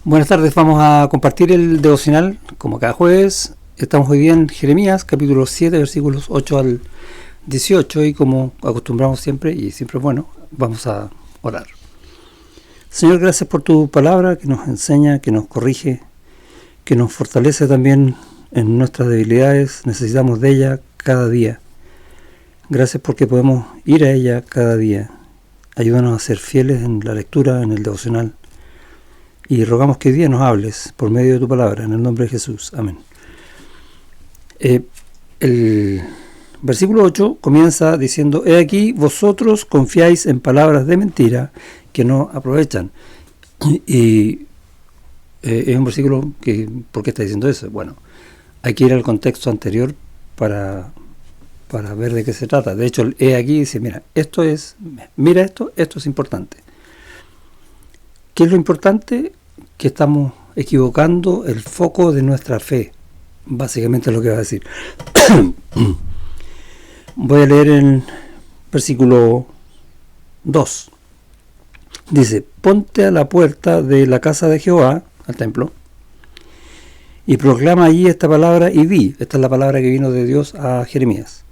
Buenas tardes, vamos a compartir el devocional como cada jueves. Estamos hoy día en Jeremías, capítulo 7, versículos 8 al 18, y como acostumbramos siempre, y siempre es bueno, vamos a orar. Señor, gracias por tu palabra que nos enseña, que nos corrige, que nos fortalece también en nuestras debilidades. Necesitamos de ella cada día. Gracias porque podemos ir a ella cada día. Ayúdanos a ser fieles en la lectura, en el devocional. Y rogamos que hoy día nos hables por medio de tu palabra, en el nombre de Jesús. Amén. El versículo 8 comienza diciendo: He aquí, vosotros confiáis en palabras de mentira que no aprovechan. Y es un versículo que, ¿por qué está diciendo eso? Bueno, hay que ir al contexto anterior para ver de qué se trata. De hecho, el he aquí dice, mira esto es importante. ¿Qué es lo importante? Que estamos equivocando el foco de nuestra fe. Básicamente es lo que va a decir. Voy a leer en versículo 2. Dice: ponte a la puerta de la casa de Jehová, al templo, y proclama allí esta palabra y di. Esta es la palabra que vino de Dios a Jeremías.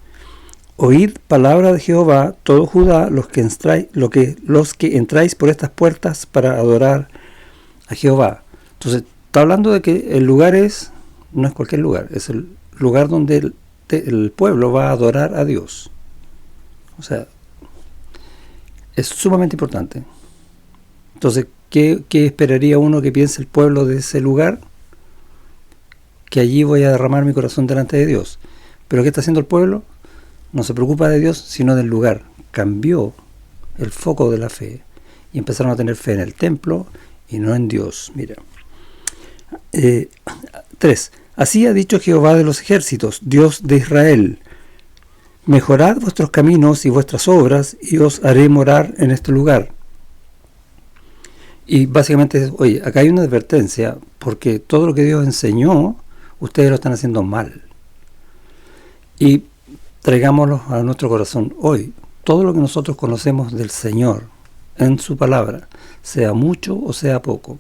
Oíd palabra de Jehová, todo Judá, los que entráis por estas puertas para adorar a Jehová. Entonces, está hablando de que el lugar no es cualquier lugar, es el lugar donde el pueblo va a adorar a Dios. O sea, es sumamente importante. Entonces, ¿qué esperaría uno que piense el pueblo de ese lugar? Que allí voy a derramar mi corazón delante de Dios. ¿Pero qué está haciendo el pueblo? No se preocupa de Dios, sino del lugar. Cambió el foco de la fe y empezaron a tener fe en el templo y no en Dios. Mira. 3. Así ha dicho Jehová de los ejércitos, Dios de Israel: mejorad vuestros caminos y vuestras obras, y os haré morar en este lugar. Y básicamente, oye, acá hay una advertencia, porque todo lo que Dios enseñó, ustedes lo están haciendo mal. Y traigámoslo a nuestro corazón hoy. Todo lo que nosotros conocemos del Señor en su palabra, sea mucho o sea poco,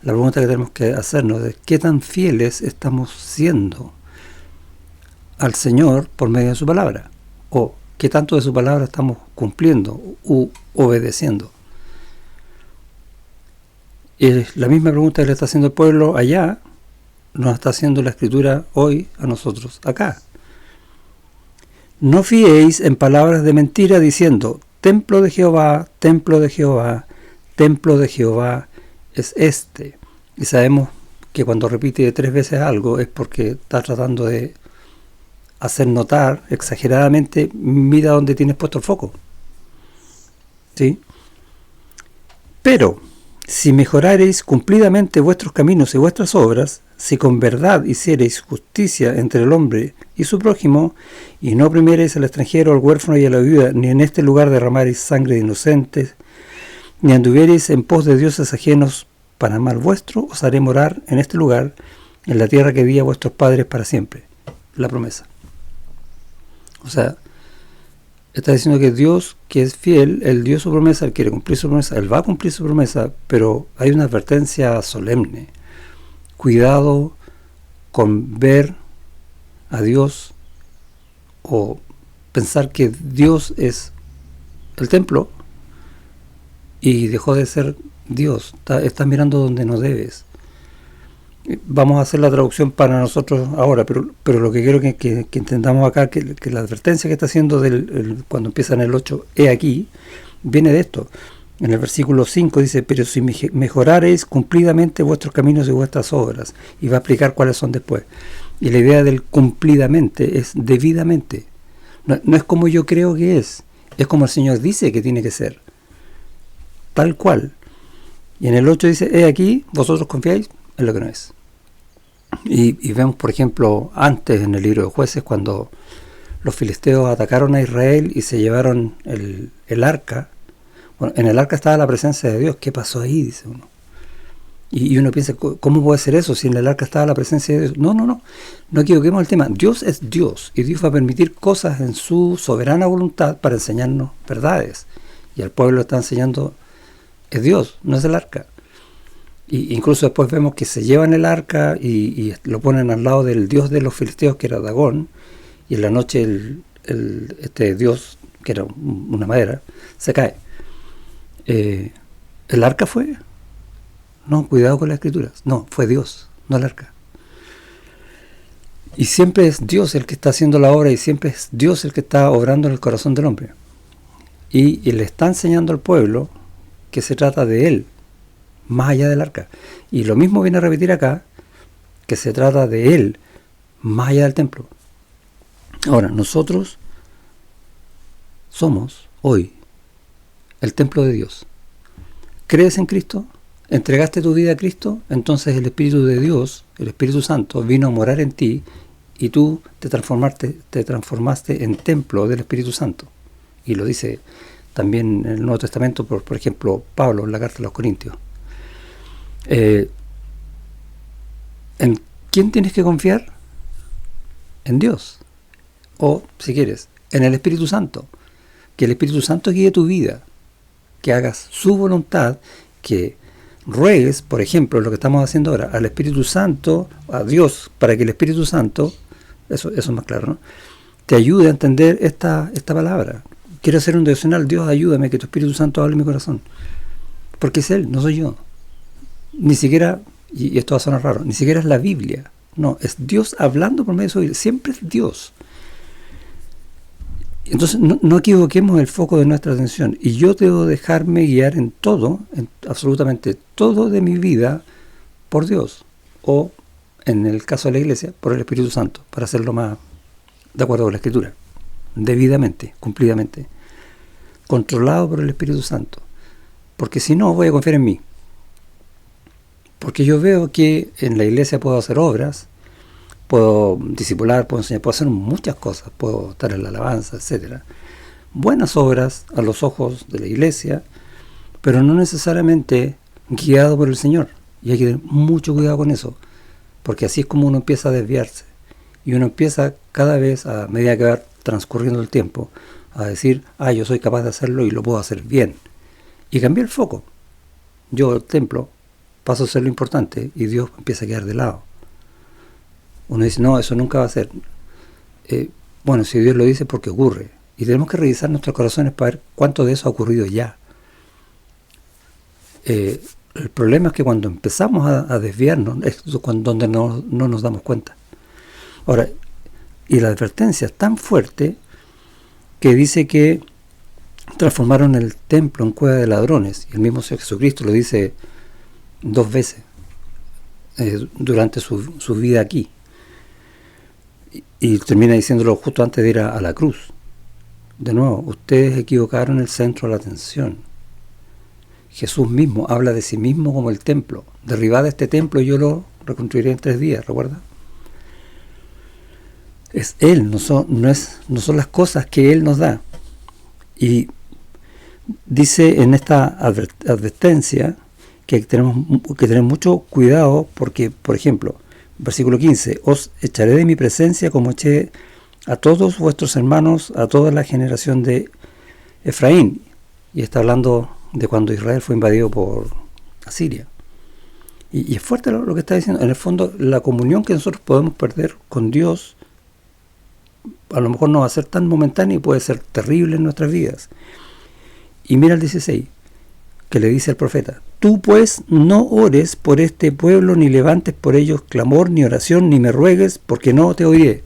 la pregunta que tenemos que hacernos es: ¿qué tan fieles estamos siendo al Señor por medio de su palabra? ¿O qué tanto de su palabra estamos cumpliendo u obedeciendo? Es la misma pregunta que le está haciendo el pueblo allá, nos está haciendo la Escritura hoy a nosotros acá. No fiéis en palabras de mentira diciendo: templo de Jehová, templo de Jehová, templo de Jehová es este. Y sabemos que cuando repite 3 veces algo es porque está tratando de hacer notar exageradamente: mira dónde tienes puesto el foco. ¿Sí? Pero si mejorareis cumplidamente vuestros caminos y vuestras obras, si con verdad hiciereis justicia entre el hombre y su prójimo, y no oprimiereis al extranjero, al huérfano y a la viuda, ni en este lugar derramareis sangre de inocentes, ni anduviereis en pos de dioses ajenos para mal vuestro, os haré morar en este lugar, en la tierra que di a vuestros padres para siempre. La promesa. O sea, está diciendo que Dios, que es fiel, Él dio su promesa, Él quiere cumplir su promesa, Él va a cumplir su promesa, pero hay una advertencia solemne. Cuidado con ver a Dios o pensar que Dios es el templo y dejó de ser Dios. Estás mirando donde no debes. Vamos a hacer la traducción para nosotros ahora, pero lo que quiero que entendamos acá, que la advertencia que está haciendo cuando empieza en el 8, he aquí, viene de esto. En el versículo 5 dice: pero si mejorareis cumplidamente vuestros caminos y vuestras obras, y va a explicar cuáles son después. Y la idea del cumplidamente es debidamente. No es como yo creo que es como el Señor dice que tiene que ser. Tal cual. Y en el 8 dice: he aquí, vosotros confiáis en lo que no es. Y vemos, por ejemplo, antes en el libro de Jueces, cuando los filisteos atacaron a Israel y se llevaron el arca. Bueno, en el arca estaba la presencia de Dios. ¿Qué pasó ahí? Dice uno. Y uno piensa, ¿cómo puede ser eso si en el arca estaba la presencia de Dios? No equivoquemos el tema. Dios es Dios, y Dios va a permitir cosas en su soberana voluntad para enseñarnos verdades. Y al pueblo está enseñando, es Dios, no es el arca. Y incluso después vemos que se llevan el arca y lo ponen al lado del dios de los filisteos, que era Dagón, y en la noche este dios, que era una madera, se cae. ¿El arca fue? No, cuidado con las escrituras. No, fue Dios, no el arca. Y siempre es Dios el que está haciendo la obra, y siempre es Dios el que está obrando en el corazón del hombre. Y le está enseñando al pueblo que se trata de Él, más allá del arca. Y lo mismo viene a repetir acá, que se trata de Él, más allá del templo. Ahora, nosotros somos hoy el templo de Dios. ¿Crees en Cristo? ¿Entregaste tu vida a Cristo? Entonces el Espíritu de Dios, el Espíritu Santo, vino a morar en ti, y tú te transformaste en templo del Espíritu Santo. Y lo dice también en el Nuevo Testamento, por ejemplo, Pablo en la carta a los Corintios. ¿En quién tienes que confiar? En Dios. O, si quieres, en el Espíritu Santo. Que el Espíritu Santo guíe tu vida, que hagas su voluntad, que ruegues, por ejemplo, lo que estamos haciendo ahora, al Espíritu Santo, a Dios, para que el Espíritu Santo, eso es más claro, ¿no?, te ayude a entender esta palabra. Quiero hacer un devocional, Dios, ayúdame, que tu Espíritu Santo hable en mi corazón. Porque es Él, no soy yo. Ni siquiera, y esto va a sonar raro, ni siquiera es la Biblia. No, es Dios hablando por medio de su Biblia. Siempre es Dios. Entonces, no equivoquemos el foco de nuestra atención. Y yo debo dejarme guiar en todo, en absolutamente todo de mi vida, por Dios. O, en el caso de la Iglesia, por el Espíritu Santo, para hacerlo más de acuerdo con la Escritura. Debidamente, cumplidamente. Controlado por el Espíritu Santo. Porque si no, voy a confiar en mí. Porque yo veo que en la Iglesia puedo hacer obras, puedo discipular, puedo enseñar, puedo hacer muchas cosas, puedo estar en la alabanza, etc. Buenas obras a los ojos de la Iglesia, pero no necesariamente guiado por el Señor. Y hay que tener mucho cuidado con eso, porque así es como uno empieza a desviarse. Y uno empieza cada vez, a medida que va transcurriendo el tiempo, a decir, yo soy capaz de hacerlo y lo puedo hacer bien. Y cambié el foco. Yo, el templo, paso a ser lo importante y Dios empieza a quedar de lado. Uno dice, no, eso nunca va a ser. Bueno, si Dios lo dice, porque ocurre. Y tenemos que revisar nuestros corazones para ver cuánto de eso ha ocurrido ya. El problema es que cuando empezamos a desviarnos, es donde no nos damos cuenta. Ahora, y la advertencia es tan fuerte que dice que transformaron el templo en cueva de ladrones. Y el mismo Jesucristo lo dice 2 veces durante su vida aquí. Y termina diciéndolo justo antes de ir a la cruz. De nuevo, ustedes equivocaron el centro de la atención. Jesús mismo habla de sí mismo como el templo. Derribad este templo y yo lo reconstruiré en 3 días, ¿recuerda? Es Él, no son las cosas que Él nos da. Y dice en esta advertencia que tenemos que tener mucho cuidado porque, por ejemplo, versículo 15, os echaré de mi presencia como eché a todos vuestros hermanos, a toda la generación de Efraín. Y está hablando de cuando Israel fue invadido por Asiria. Y es fuerte lo que está diciendo. En el fondo, la comunión que nosotros podemos perder con Dios a lo mejor no va a ser tan momentánea y puede ser terrible en nuestras vidas. Y mira el 16, que le dice al profeta, tú pues no ores por este pueblo, ni levantes por ellos clamor, ni oración, ni me ruegues, porque no te oiré.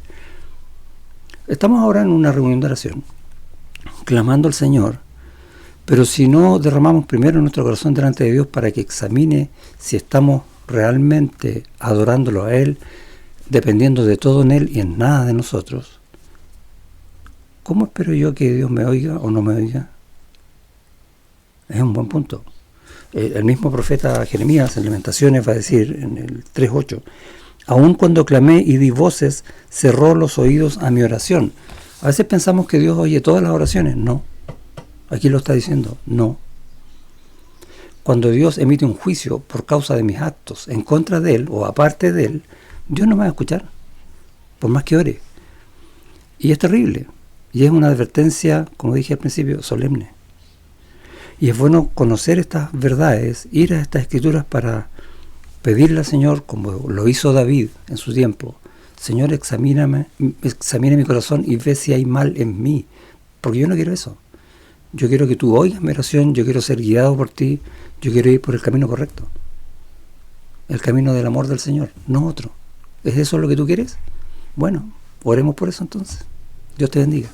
Estamos ahora en una reunión de oración, clamando al Señor, pero si no derramamos primero nuestro corazón delante de Dios para que examine si estamos realmente adorándolo a Él, dependiendo de todo en Él y en nada de nosotros, ¿cómo espero yo que Dios me oiga o no me oiga? Es un buen punto. El mismo profeta Jeremías en Lamentaciones va a decir en el 3:8, aun cuando clamé y di voces, cerró los oídos a mi oración. A veces pensamos que Dios oye todas las oraciones. No. Aquí lo está diciendo. No. Cuando Dios emite un juicio por causa de mis actos en contra de Él o aparte de Él, Dios no me va a escuchar, por más que ore. Y es terrible. Y es una advertencia, como dije al principio, solemne. Y es bueno conocer estas verdades, ir a estas escrituras para pedirle al Señor, como lo hizo David en su tiempo: Señor, examina mi corazón y ve si hay mal en mí, porque yo no quiero eso. Yo quiero que tú oigas mi oración, yo quiero ser guiado por ti, yo quiero ir por el camino correcto, el camino del amor del Señor, no otro. ¿Es eso lo que tú quieres? Bueno, oremos por eso entonces. Dios te bendiga.